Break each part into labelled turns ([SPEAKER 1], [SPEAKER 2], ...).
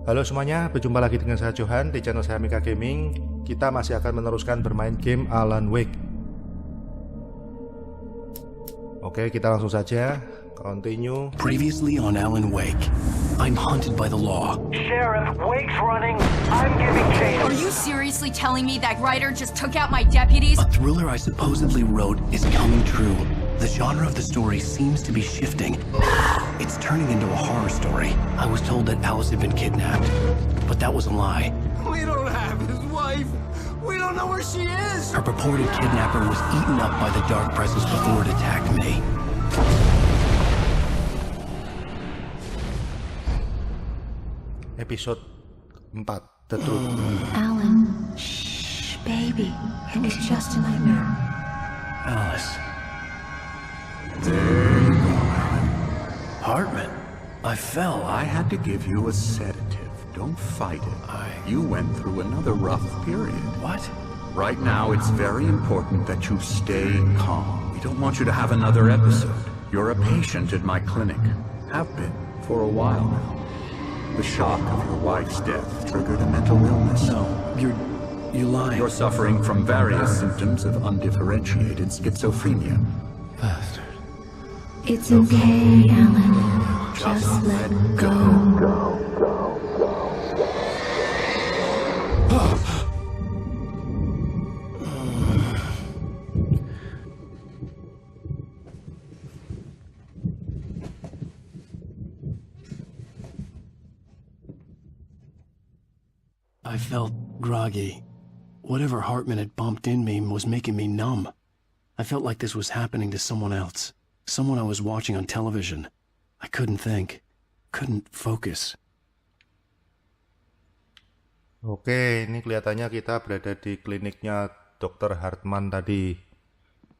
[SPEAKER 1] Halo semuanya, berjumpa lagi dengan saya Johan di channel saya Mikha Gaming. Kita masih akan meneruskan bermain game Alan Wake. Oke, kita langsung saja. Continue.
[SPEAKER 2] Previously on Alan Wake, I'm hunted by the law.
[SPEAKER 3] Sheriff, Wake's running. I'm giving chase.
[SPEAKER 4] Are you seriously telling me that writer just took out my deputies?
[SPEAKER 2] A thriller I supposedly wrote is coming true. The genre of the story seems to be shifting. It's turning into a horror story. I was told that Alice had been kidnapped, but that was a lie.
[SPEAKER 5] We don't have his wife. We don't know where she is.
[SPEAKER 2] Her purported kidnapper was eaten up by the dark presence before it attacked me.
[SPEAKER 1] Episode 4, The Truth.
[SPEAKER 6] Alan, shh, baby. It was just a nightmare.
[SPEAKER 2] Alice.
[SPEAKER 5] There you go.
[SPEAKER 2] Hartman. I fell.
[SPEAKER 5] I had to give you a sedative. Don't fight it. You went through another rough period.
[SPEAKER 2] What?
[SPEAKER 5] Right now, it's very important that you stay calm. We don't want you to have another episode. You're a patient at my clinic. Have been for a while now. The shock of your wife's death triggered a mental illness.
[SPEAKER 2] No, you're lying.
[SPEAKER 5] You're suffering from various symptoms of undifferentiated schizophrenia.
[SPEAKER 2] Bastard.
[SPEAKER 6] It's okay, Alan. Just let go.
[SPEAKER 2] I felt groggy. Whatever Hartman had bumped in me was making me numb. I felt like this was happening to someone else. Someone I was watching on television. I couldn't think. Couldn't focus.
[SPEAKER 1] Oke, ini kelihatannya kita berada di kliniknya Dr. Hartman tadi.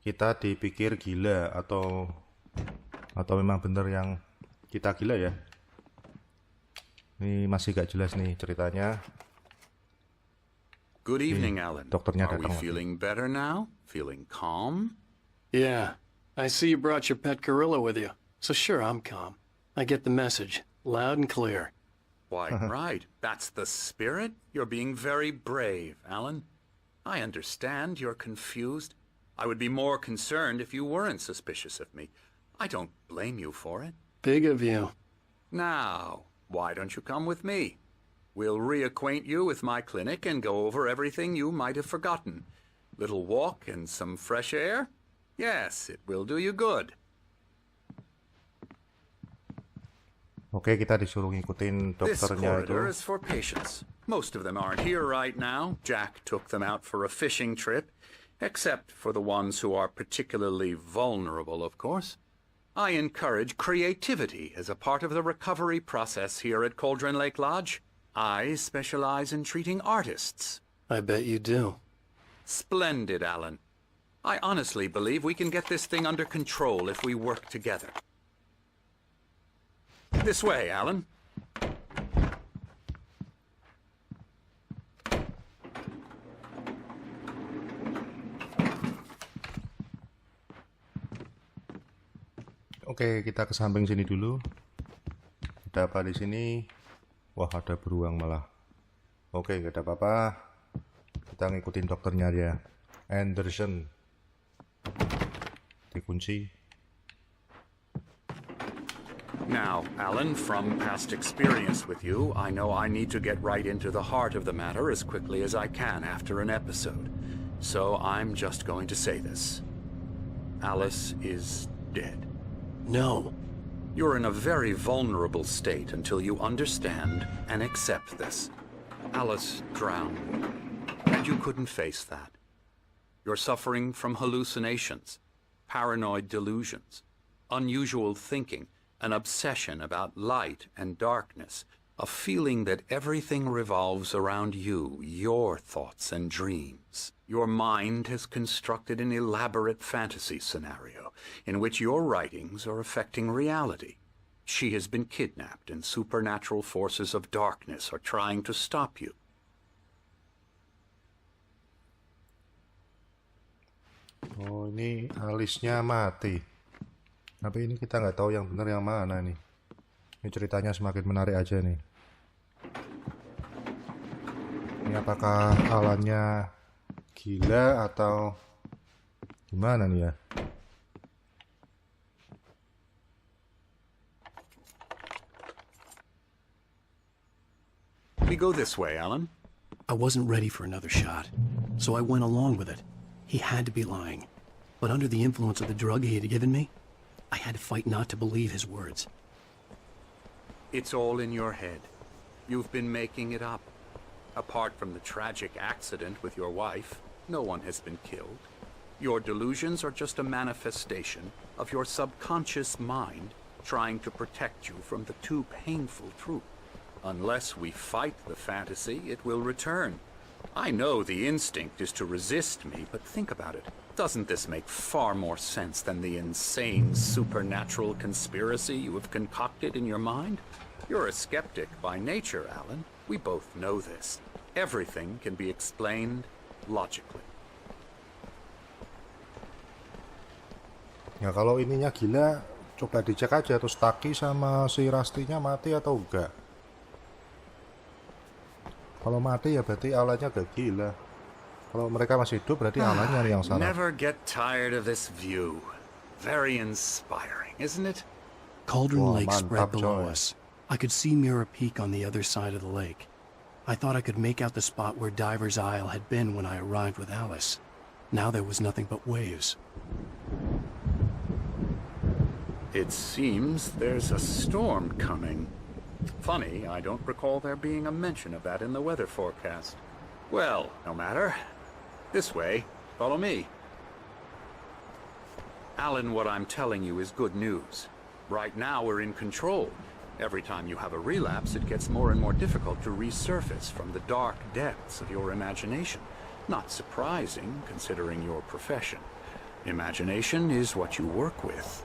[SPEAKER 1] Kita dipikir gila atau memang bener yang kita gila ya. Ini masih gak jelas nih ceritanya.
[SPEAKER 5] Good evening, Alan.
[SPEAKER 1] Dokternya
[SPEAKER 5] Are we
[SPEAKER 1] datang.
[SPEAKER 5] feeling better now? Feeling calm?
[SPEAKER 7] Yeah, I see you brought your pet gorilla with you. So sure, I'm calm. I get the message, loud and clear.
[SPEAKER 5] Why, right. That's the spirit. You're being very brave, Alan. I understand you're confused. I would be more concerned if you weren't suspicious of me. I don't blame you for it.
[SPEAKER 7] Big of you.
[SPEAKER 5] Now, why don't you come with me? We'll reacquaint you with my clinic and go over everything you might have forgotten. Little walk and some fresh air? Yes, it will do you good.
[SPEAKER 1] Oke, kita disuruh ngikutin
[SPEAKER 5] This
[SPEAKER 1] dokternya
[SPEAKER 5] corridor
[SPEAKER 1] itu.
[SPEAKER 5] is for patients. Most of them aren't here right now. Jack took them out for a fishing trip, except for the ones who are particularly vulnerable, of course. I encourage creativity as a part of the recovery process here at Cauldron Lake Lodge. I specialize in treating artists.
[SPEAKER 7] I bet you do.
[SPEAKER 5] Splendid, Alan. I honestly believe we can get this thing under control if we work together. This way, Alan.
[SPEAKER 1] Oke, kita ke samping sini dulu. Ada apa di sini? Wah, ada beruang malah. Oke, nggak ada apa-apa. Kita ngikutin dokternya dia. Anderson. Dikunci.
[SPEAKER 5] Now, Alan, from past experience with you, I know I need to get right into the heart of the matter as quickly as I can after an episode. So I'm just going to say this. Alice is dead.
[SPEAKER 2] No.
[SPEAKER 5] You're in a very vulnerable state until you understand and accept this. Alice drowned, and you couldn't face that. You're suffering from hallucinations, paranoid delusions, unusual thinking, an obsession about light and darkness, a feeling that everything revolves around you, your thoughts and dreams. Your mind has constructed an elaborate fantasy scenario in which your writings are affecting reality. She has been kidnapped and supernatural forces of darkness are trying to stop you.
[SPEAKER 1] Oh, ini alisnya mati. Tapi ini kita nggak tahu yang benar yang mana nih. Ini ceritanya semakin menarik aja nih. Ini apakah Alannya gila atau gimana nih ya?
[SPEAKER 5] We go this way, Alan.
[SPEAKER 2] I wasn't ready for another shot, so I went along with it. He had to be lying. But under the influence of the drug he had given me, I had to fight not to believe his words.
[SPEAKER 5] It's all in your head. You've been making it up. Apart from the tragic accident with your wife, no one has been killed. Your delusions are just a manifestation of your subconscious mind trying to protect you from the too painful truth. Unless we fight the fantasy, it will return. I know the instinct is to resist me, but think about it. Doesn't this make far more sense than the insane supernatural conspiracy you have concocted in your mind? You're a skeptic by nature, Alan. We both know this. Everything can be explained logically.
[SPEAKER 1] Ya kalau ininya gila, coba dicek aja tuh Stucky sama si Rustynya mati atau enggak. Kalau mati ya berarti Alannya gak gila. Kalau mereka masih hidup berarti Alannya yang salah.
[SPEAKER 5] Never get tired of this view. Very inspiring, isn't it?
[SPEAKER 2] Cauldron
[SPEAKER 1] Wah,
[SPEAKER 2] Lake spread
[SPEAKER 1] mantap,
[SPEAKER 2] below
[SPEAKER 1] coy.
[SPEAKER 2] us. I could see Mirror Peak on the other side of the lake. I thought I could make out the spot where Diver's Isle had been when I arrived with Alice. Now there was nothing but waves.
[SPEAKER 5] It seems there's a storm coming. Funny, I don't recall there being a mention of that in the weather forecast. Well, no matter. This way. Follow me. Alan, what I'm telling you is good news. Right now we're in control. Every time you have a relapse, it gets more and more difficult to resurface from the dark depths of your imagination. Not surprising, considering your profession. Imagination is what you work with.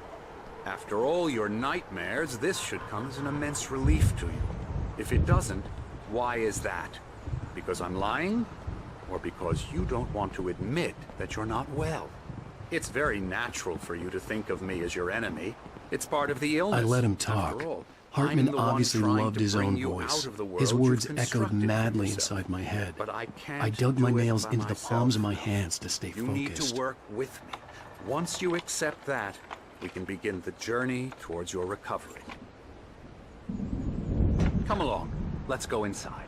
[SPEAKER 5] After all your nightmares, this should come as an immense relief to you. If it doesn't, why is that? Because I'm lying? Or because you don't want to admit that you're not well? It's very natural for you to think of me as your enemy. It's part of the illness.
[SPEAKER 2] I let him talk.
[SPEAKER 5] After all,
[SPEAKER 2] Hartman
[SPEAKER 5] I'm the one
[SPEAKER 2] obviously
[SPEAKER 5] trying
[SPEAKER 2] loved
[SPEAKER 5] to
[SPEAKER 2] his
[SPEAKER 5] bring
[SPEAKER 2] own
[SPEAKER 5] you
[SPEAKER 2] voice.
[SPEAKER 5] out of the
[SPEAKER 2] His
[SPEAKER 5] world
[SPEAKER 2] words
[SPEAKER 5] you've
[SPEAKER 2] echoed
[SPEAKER 5] constructed for
[SPEAKER 2] madly
[SPEAKER 5] yourself.
[SPEAKER 2] inside my head.
[SPEAKER 5] But I can't
[SPEAKER 2] I dug my
[SPEAKER 5] do it
[SPEAKER 2] nails
[SPEAKER 5] by
[SPEAKER 2] into the
[SPEAKER 5] myself.
[SPEAKER 2] palms of my hands to stay
[SPEAKER 5] You need to
[SPEAKER 2] focused.
[SPEAKER 5] work with me. Once you accept that, we can begin the journey towards your recovery. Come along. Let's go inside.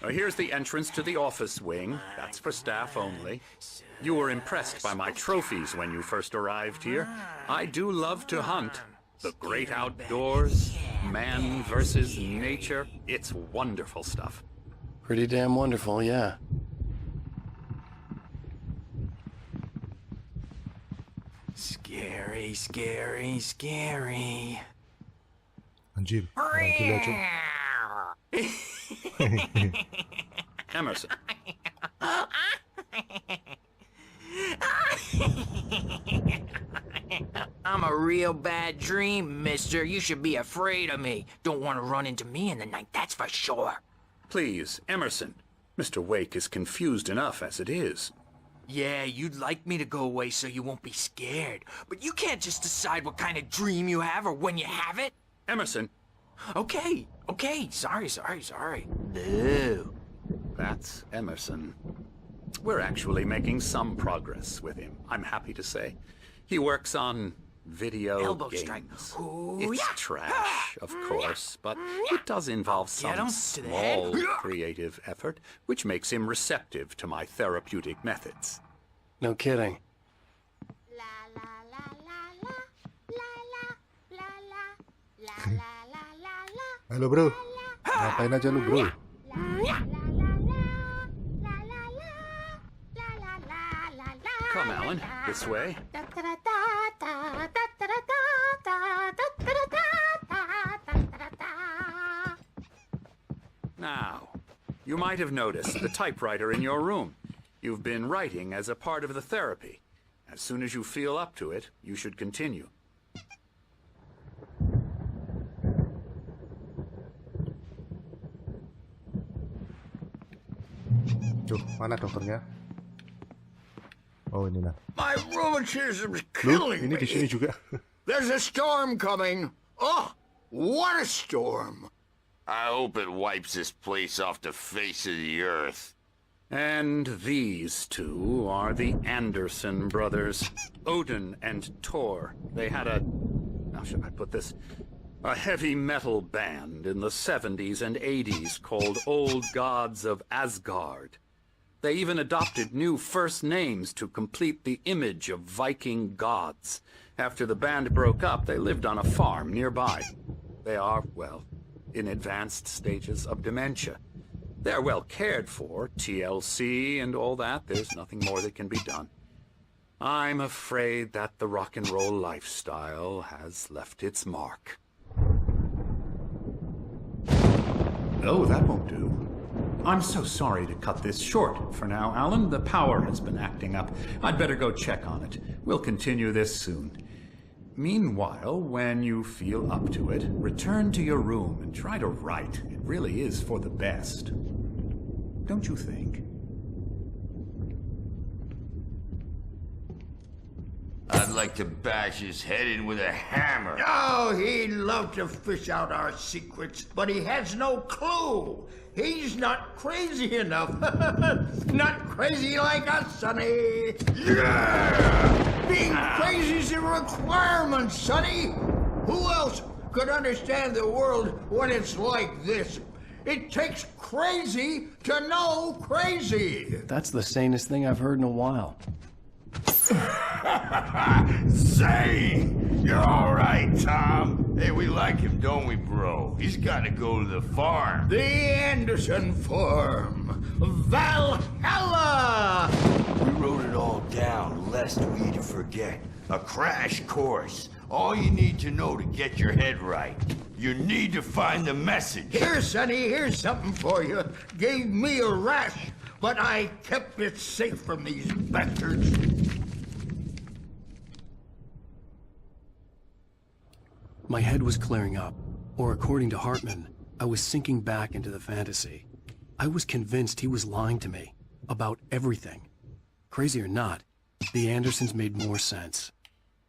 [SPEAKER 5] Now, here's the entrance to the office wing. That's for staff only. You were impressed by my trophies when you first arrived here. I do love to hunt. The great outdoors, man versus nature. It's wonderful stuff.
[SPEAKER 7] Pretty damn wonderful, yeah.
[SPEAKER 8] Scary, scary, scary.
[SPEAKER 1] Anjir, orang gila cuy.
[SPEAKER 5] Emerson.
[SPEAKER 8] I'm a real bad dream, mister. You should be afraid of me. Don't want to run into me in the night, that's for sure.
[SPEAKER 5] Please, Emerson. Mr. Wake is confused enough as it is.
[SPEAKER 8] Yeah, you'd like me to go away so you won't be scared. But you can't just decide what kind of dream you have or when you have it.
[SPEAKER 5] Emerson.
[SPEAKER 8] Okay, sorry. No.
[SPEAKER 5] That's Emerson. We're actually making some progress with him, I'm happy to say. He works on video
[SPEAKER 8] Elbow
[SPEAKER 5] games.
[SPEAKER 8] strike. Ooh,
[SPEAKER 5] It's
[SPEAKER 8] yeah.
[SPEAKER 5] trash, of course, but it does involve
[SPEAKER 8] Get
[SPEAKER 5] some
[SPEAKER 8] him to the head.
[SPEAKER 5] small creative effort, which makes him receptive to my therapeutic methods.
[SPEAKER 7] No kidding.
[SPEAKER 1] Halo bro, ngapain aja lu bro?
[SPEAKER 5] Come, Alan, this way. Now, you might have noticed the typewriter in your room. You've been writing as a part of the therapy. As soon as you feel up to it, you should continue.
[SPEAKER 1] Tuh, mana dokternya? Oh ini nah.
[SPEAKER 8] My rheumatism's
[SPEAKER 1] Lu, ini di sini juga.
[SPEAKER 9] There's a storm coming. Oh, what a storm.
[SPEAKER 10] I hope it wipes this place off the face of the earth.
[SPEAKER 5] And these two are the Anderson brothers, Odin and Thor. They had how should I put this? A heavy metal band in the 70s and 80s called Old Gods of Asgard. They even adopted new first names to complete the image of Viking gods. After the band broke up, they lived on a farm nearby. They are, well, in advanced stages of dementia. They're well cared for, TLC and all that. There's nothing more that can be done. I'm afraid that the rock and roll lifestyle has left its mark.
[SPEAKER 11] Oh, that won't do. I'm so sorry to cut this short. For now, Alan, the power has been acting up. I'd better go check on it. We'll continue this soon. Meanwhile, when you feel up to it, return to your room and try to write. It really is for the best. Don't you think?
[SPEAKER 10] I'd like to bash his head in with a hammer.
[SPEAKER 9] Oh, he'd love to fish out our secrets, but he has no clue. He's not crazy enough. Not crazy like us, Sonny.
[SPEAKER 10] Yeah!
[SPEAKER 9] Being crazy's a requirement, Sonny. Who else could understand the world when it's like this? It takes crazy to know crazy.
[SPEAKER 2] That's the sanest thing I've heard in a while.
[SPEAKER 10] Say, you're all right, Tom. Hey, we like him, don't we, bro? He's got to go to the farm.
[SPEAKER 9] The Anderson farm. Valhalla!
[SPEAKER 10] We wrote it all down, lest we to forget. A crash course. All you need to know to get your head right. You need to find the message.
[SPEAKER 9] Here, Sonny, here's something for you. Gave me a rash, but I kept it safe from these bastards.
[SPEAKER 2] My head was clearing up, or according to Hartman, I was sinking back into the fantasy. I was convinced he was lying to me about everything. Crazy or not, the Andersons made more sense.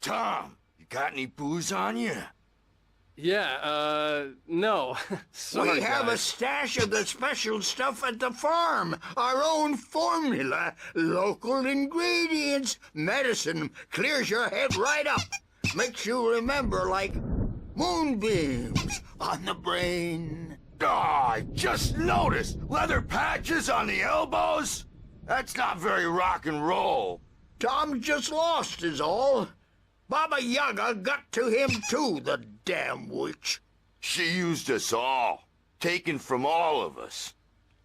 [SPEAKER 10] Tom, you got any booze on you?
[SPEAKER 7] Yeah, no. Sorry,
[SPEAKER 9] we have
[SPEAKER 7] guys.
[SPEAKER 9] a stash of the special stuff at the farm. Our own formula, local ingredients, medicine, clears your head right up. Makes you remember like moonbeams on the brain.
[SPEAKER 10] Oh, I just noticed. Leather patches on the elbows? That's not very rock and roll.
[SPEAKER 9] Tom just lost is all. Baba Yaga got to him too, the damn witch.
[SPEAKER 10] She used us all. Taken from all of us.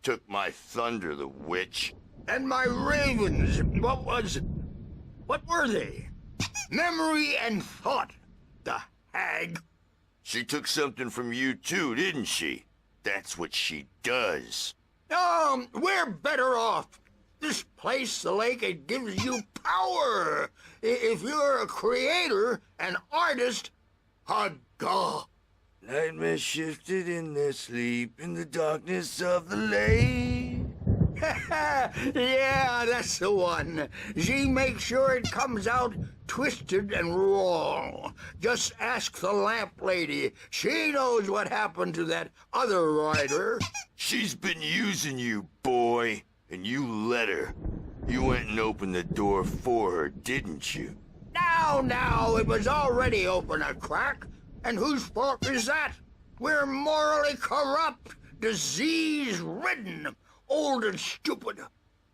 [SPEAKER 10] Took my thunder, the witch.
[SPEAKER 9] And my ravens, what were they? Memory and thought, the hag.
[SPEAKER 10] She took something from you too, didn't she? That's what she does.
[SPEAKER 9] We're better off. This place, the lake, it gives you power. If you're a creator, an artist, God.
[SPEAKER 10] Nightmare shifted in their sleep in the darkness of the lake.
[SPEAKER 9] Yeah, that's the one. She makes sure it comes out twisted and wrong. Just ask the lamp lady. She knows what happened to that other writer.
[SPEAKER 10] She's been using you, boy, and you let her. You went and opened the door for her, didn't you?
[SPEAKER 9] Now, it was already open a crack. And whose fault is that? We're morally corrupt, disease-ridden, old and stupid.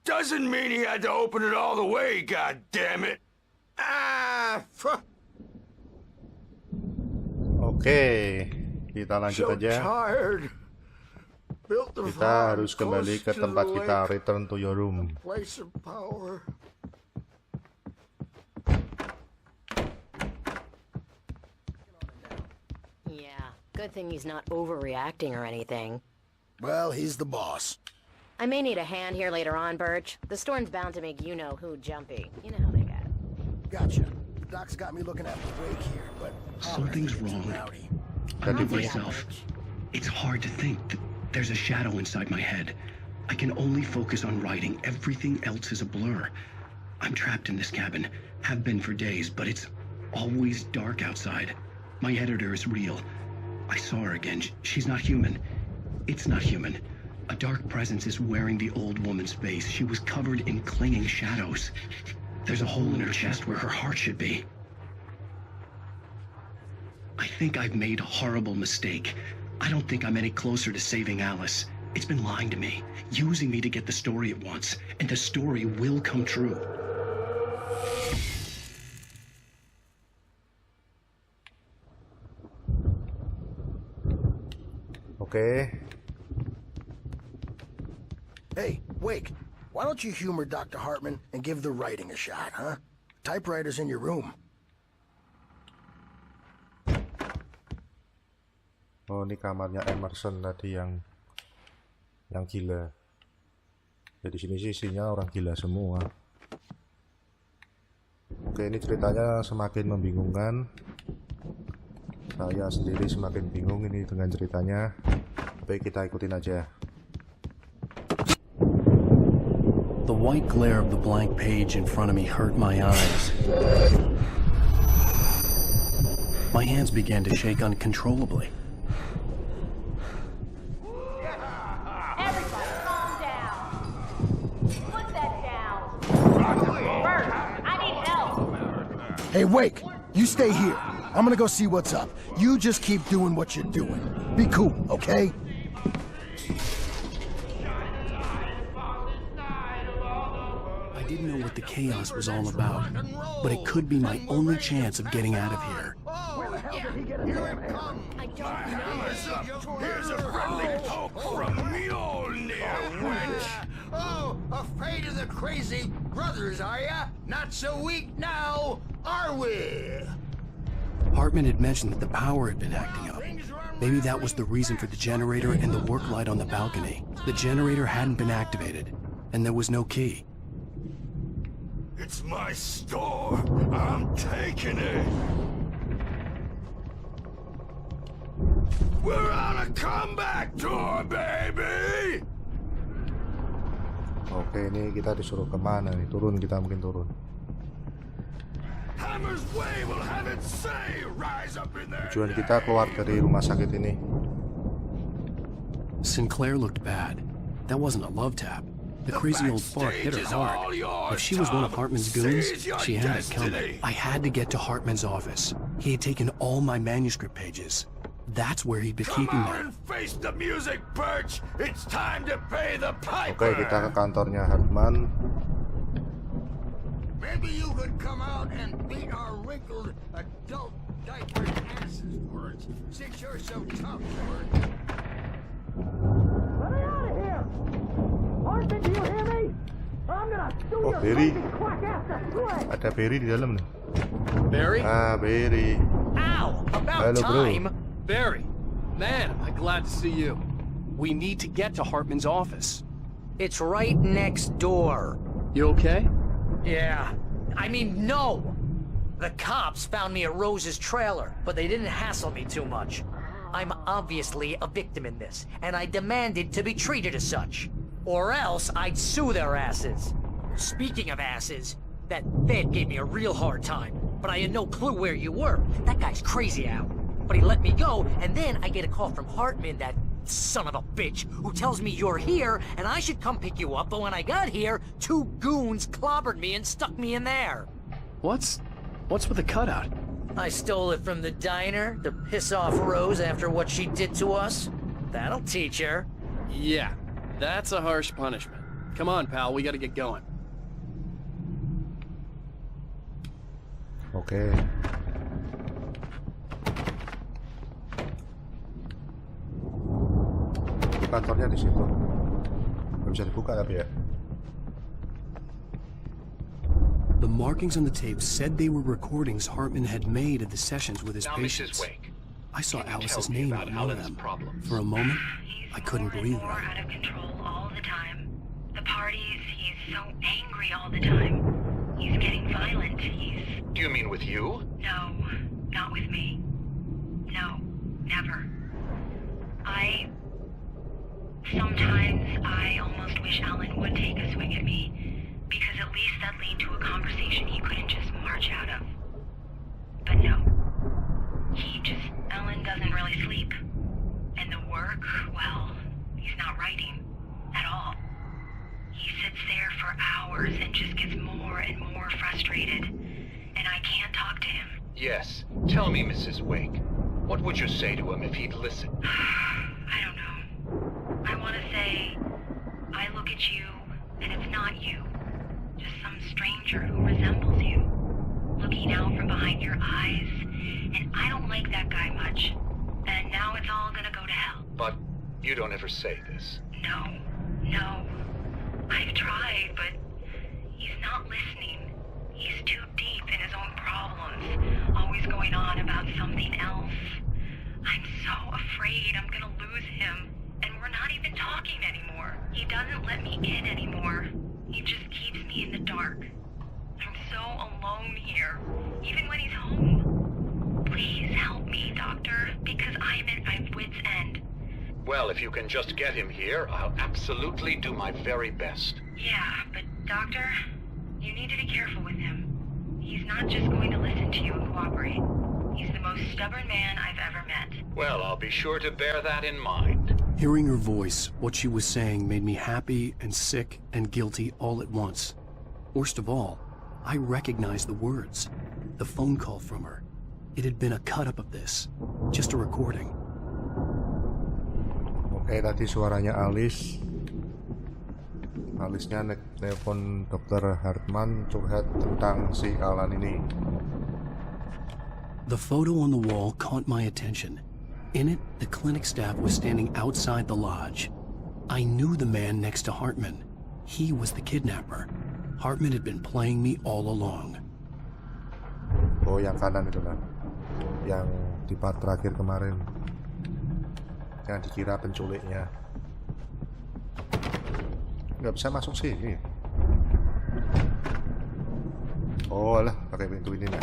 [SPEAKER 10] Doesn't mean he had to open it all the way, goddammit.
[SPEAKER 1] Oke, kita lanjut
[SPEAKER 9] So
[SPEAKER 1] aja.
[SPEAKER 9] tired. Built the
[SPEAKER 1] Kita
[SPEAKER 9] farm
[SPEAKER 1] harus kembali ke
[SPEAKER 9] close to
[SPEAKER 1] tempat
[SPEAKER 9] the
[SPEAKER 1] kita,
[SPEAKER 9] lake.
[SPEAKER 1] return to your room.
[SPEAKER 9] Place of power.
[SPEAKER 12] Yeah, good thing he's not overreacting or anything.
[SPEAKER 9] Well, he's the boss.
[SPEAKER 12] I may need a hand here later on, Birch. The storm's bound to make you-know-who jumpy. You know how they get.
[SPEAKER 9] Gotcha. Doc's got me looking at the wake here, but
[SPEAKER 2] Something's wrong. I
[SPEAKER 1] Tadi
[SPEAKER 2] love myself. It's hard to think that there's a shadow inside my head. I can only focus on writing. Everything else is a blur. I'm trapped in this cabin. Have been for days, but it's always dark outside. My editor is real. I saw her again. She's not human. It's not human. A dark presence is wearing the old woman's face. She was covered in clinging shadows. There's a hole in her chest where her heart should be. I think I've made a horrible mistake. I don't think I'm any closer to saving Alice. It's been lying to me, using me to get the story it wants, and the story will come true.
[SPEAKER 1] Okay.
[SPEAKER 13] Hey, Wake, why don't you humor Dr. Hartman and give the writing a shot, huh? Typewriter's in your room.
[SPEAKER 1] Oh, ini kamarnya Emerson tadi yang gila. Ya di sini sih isinya orang gila semua. Oke, ini ceritanya semakin membingungkan. Saya sendiri semakin bingung ini dengan ceritanya. Baik, kita ikutin aja.
[SPEAKER 2] The white glare of the blank page in front of me hurt my eyes. My hands began to shake uncontrollably.
[SPEAKER 4] Everybody calm down. Put that down. Bert, I need help.
[SPEAKER 13] Hey, Wake, you stay here. I'm gonna go see what's up. You just keep doing what you're doing. Be cool, okay?
[SPEAKER 2] I didn't know what the chaos was all about, but it could be my only chance of getting out of here.
[SPEAKER 9] Where the hell did he get here?
[SPEAKER 12] I don't know.
[SPEAKER 10] Here's a friendly poke from Mjolnir, wench.
[SPEAKER 9] Oh, afraid of the crazy brothers, are ya? Not so weak now, are we?
[SPEAKER 2] Hartman had mentioned that the power had been acting up. Maybe that was the reason for the generator and the work light on the balcony. The generator hadn't been activated, and there was no key.
[SPEAKER 10] It's my store. I'm taking it. We're on a comeback tour, baby.
[SPEAKER 1] Oke, ini kita disuruh kemana nih? Turun, kita mungkin turun. Tujuan kita keluar dari rumah sakit ini.
[SPEAKER 2] Sinclair looked bad. That wasn't a love tap. The crazy old fart hit her hard. If she was one of Hartman's goons, she had it coming. I had to get to Hartman's office. He had taken all my manuscript pages. That's where he'd been keeping them.
[SPEAKER 10] Face the music, Birch. It's time to pay the piper.
[SPEAKER 1] Oke, kita ke kantornya Hartman.
[SPEAKER 9] Maybe you could come out and beat our wrinkled adult diaper asses for us, since you're so tough, George.
[SPEAKER 3] Let me out of here! Arthur, do you hear me? I'm gonna sue your
[SPEAKER 1] Barry.
[SPEAKER 3] fucking quack ass to sweat!
[SPEAKER 1] Ada Barry di dalam nih.
[SPEAKER 7] Barry?
[SPEAKER 1] Ah, Barry.
[SPEAKER 8] Ow! About
[SPEAKER 1] Hello, bro.
[SPEAKER 8] time!
[SPEAKER 7] Barry, man, am I glad to see you. We need to get to Hartman's office.
[SPEAKER 8] It's right next door.
[SPEAKER 7] You okay?
[SPEAKER 8] Yeah. I mean, no! The cops found me at Rose's trailer, but they didn't hassle me too much. I'm obviously a victim in this, and I demanded to be treated as such. Or else I'd sue their asses. Speaking of asses, that Fed gave me a real hard time, but I had no clue where you were. That guy's crazy out. But he let me go, and then I get a call from Hartman, that son of a bitch, who tells me you're here, and I should come pick you up, but when I got here, 2 goons clobbered me and stuck me in there.
[SPEAKER 7] What's with the cutout?
[SPEAKER 8] I stole it from the diner to piss off Rose after what she did to us. That'll teach her.
[SPEAKER 7] Yeah, that's a harsh punishment. Come on, pal, we gotta get going.
[SPEAKER 1] Oke. Di kantornya di situ. Nggak bisa dibuka tapi ya.
[SPEAKER 2] The markings on the tape said they were recordings Hartman had made at the sessions with his patients. I saw Alice's name on one of them. For a moment, I couldn't breathe right.
[SPEAKER 6] Out of control all the time. The parties, he's so angry all the time. He's getting violent.
[SPEAKER 14] Do you mean with you?
[SPEAKER 6] No, not with me. No, never. Sometimes I almost wish Alan would take a swing at me, because at least that lead to a conversation he couldn't just march out of. But hours and just gets more and more frustrated. And I can't talk to him.
[SPEAKER 14] Yes. Tell me, Mrs. Wake. What would you say to him if he'd listen?
[SPEAKER 6] I don't know. I want to say, I look at you, and it's not you. Just some stranger who resembles you. Looking out from behind your eyes. And I don't like that guy much. And now it's all gonna go to hell.
[SPEAKER 14] But you don't ever say this.
[SPEAKER 6] No. I've tried, but he's not listening. He's too deep in his own problems, always going on about something else. I'm so afraid I'm gonna lose him, and we're not even talking anymore. He doesn't let me in anymore. He just keeps me in the dark. I'm so alone here, even when he's home. Please help me, Doctor, because I'm at my wit's end.
[SPEAKER 14] Well, if you can just get him here, I'll absolutely do my very best.
[SPEAKER 6] Yeah, but Doctor, you need to be careful with him. He's not just going to listen to you and cooperate. He's the most stubborn man I've ever met.
[SPEAKER 14] Well, I'll be sure to bear that in mind.
[SPEAKER 2] Hearing her voice, what she was saying made me happy and sick and guilty all at once. Worst of all, I recognized the words. The phone call from her. It had been a cut-up of this. Just a recording.
[SPEAKER 1] Oke, tadi suaranya Alice. Alice-nya nelpon Dr. Hartman curhat tentang si Alan ini.
[SPEAKER 2] The photo on the wall caught my attention. In it, the clinic staff was standing outside the lodge. I knew the man next to Hartman. He was the kidnapper. Hartman had been playing me all along.
[SPEAKER 1] Oh, yang kanan itu kan. Yang di part terakhir kemarin. Yang dikira penculiknya. Nggak bisa masuk sini. Oh alah, pakai pintu ini nih.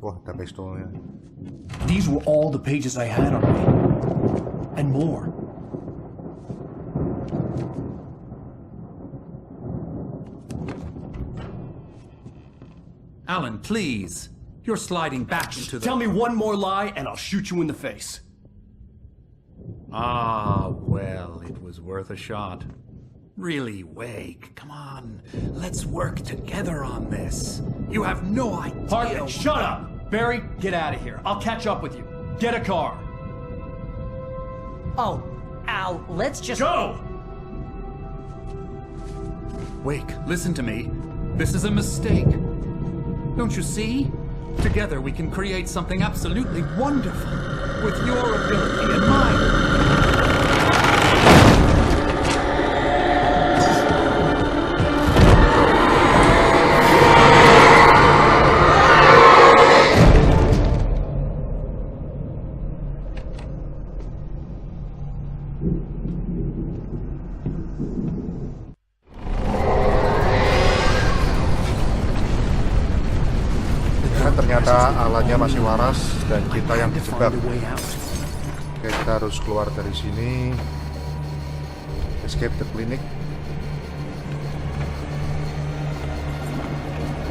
[SPEAKER 1] Wah, ada pistolnya.
[SPEAKER 2] These were all the pages I had on me. And more.
[SPEAKER 11] Alan, please. You're sliding back into the...
[SPEAKER 2] Tell me one more lie and I'll shoot you in the face.
[SPEAKER 11] Ah, well, it was worth a shot. Really, Wake, come on. Let's work together on this. You have no idea...
[SPEAKER 2] Hartman, shut up! Barry, get out of here. I'll catch up with you. Get a car.
[SPEAKER 8] Oh, Al, let's just...
[SPEAKER 2] Go!
[SPEAKER 11] Wake, listen to me. This is a mistake. Don't you see? Together we can create something absolutely wonderful. With your ability and mine.
[SPEAKER 1] Ternyata alatnya masih waras dan kita yang dijebak. Oke, kita harus keluar dari sini. Escape the clinic.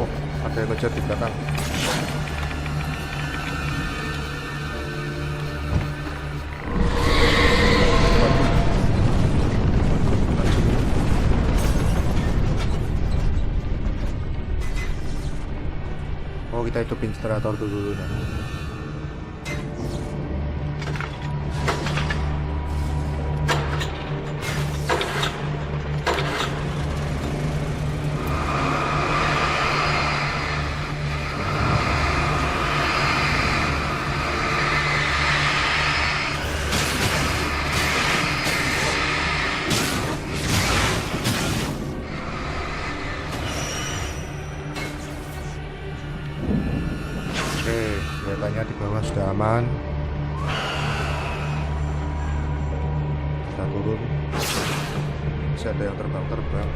[SPEAKER 1] Oh, ada yang ngejar di belakang. Oh, kita hidupin generator dulu nih. Kelihatannya di bawah sudah aman. Kita turun. Masih ada yang terbang-terbang.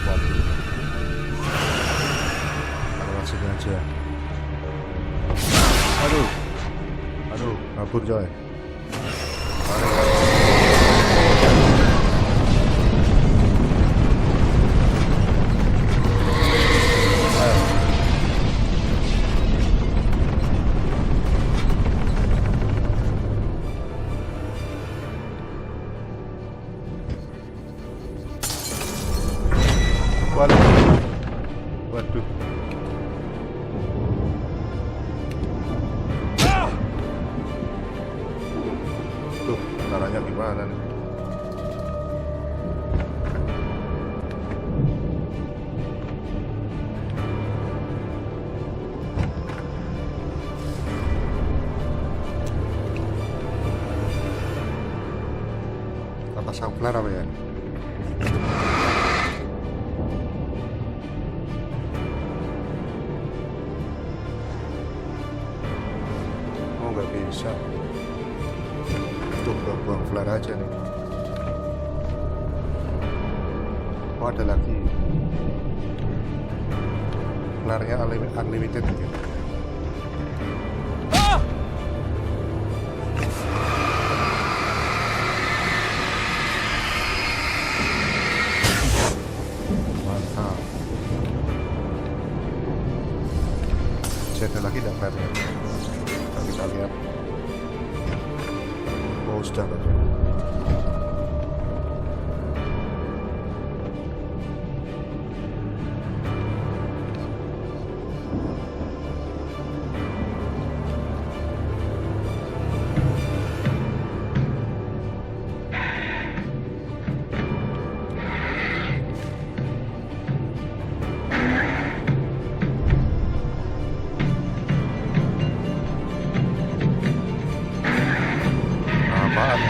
[SPEAKER 1] Waduh. Lewat sini aja. Aduh. Aduh, kabur coy. caranya gimana nih? Apa sampler apa ya? Oh, nggak bisa. Tuh, buang flare aja nih. Oh, ada lagi. Flare-nya unlimited gitu. Mantap. Ada lagi enggak flare-nya? Kita lihat. Oh, sudah kan. Apaan?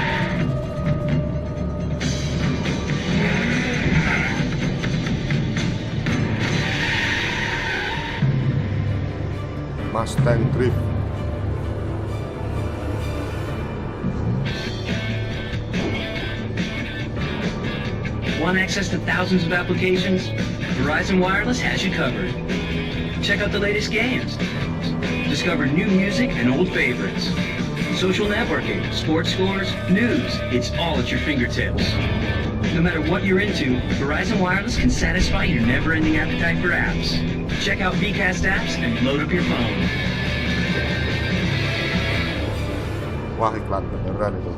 [SPEAKER 1] Mustang Drift.
[SPEAKER 15] Want access to thousands of applications? Verizon Wireless has you covered. Check out the latest games. Discover new music and old favorites. Social networking, sports scores, news, it's all at your fingertips. No matter what you're into, Verizon Wireless can satisfy your never-ending appetite for apps. Check out VCast apps and load up your phone.
[SPEAKER 1] Wah, iklan beneran itu.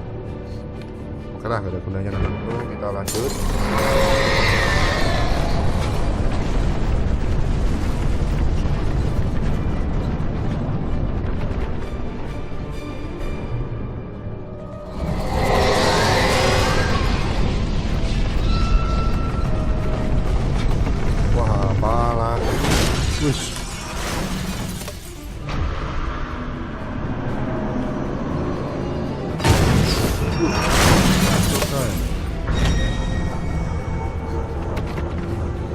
[SPEAKER 1] Oke lah, gak ada gunanya kan itu. Kita lanjut. Wis.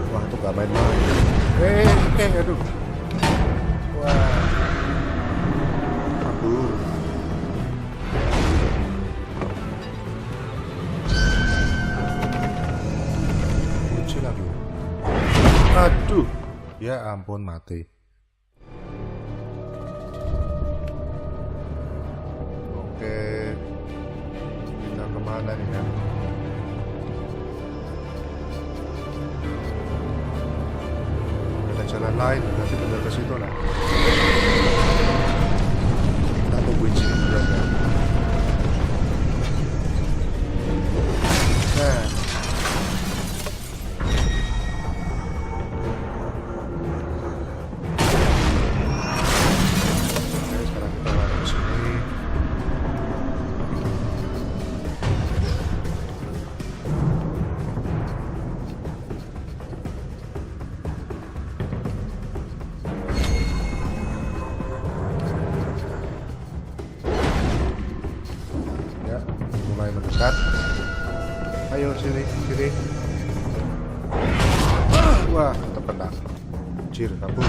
[SPEAKER 1] Wah, itu gak main-main. Aduh. Wah. Aduh. Kunci lagi. Aduh. Ya ampun, mati. Oke, kita kemana nih ya? Ada jalan lain, nanti bener ke situ lah. Kita tungguin sini dulu aja. Nah. Mendekat. Ayo sini. Wah, tetap kena. Anjir, kabur.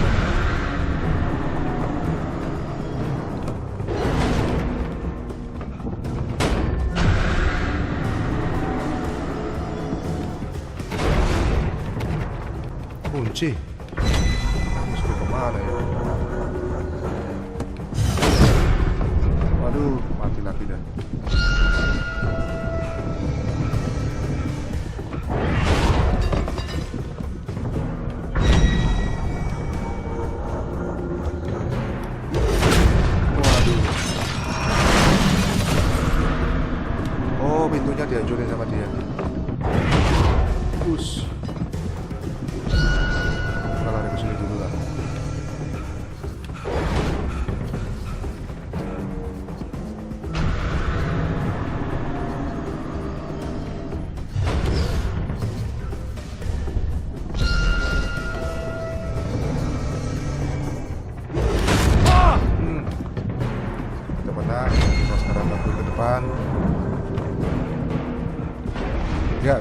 [SPEAKER 1] Kunci. Mesti kemana ya? Waduh, mati lagi dah. Pintunya dihancurin sama dia. Us. Kita lari ke sini dulu lah.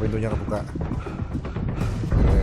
[SPEAKER 1] pintunya kebuka.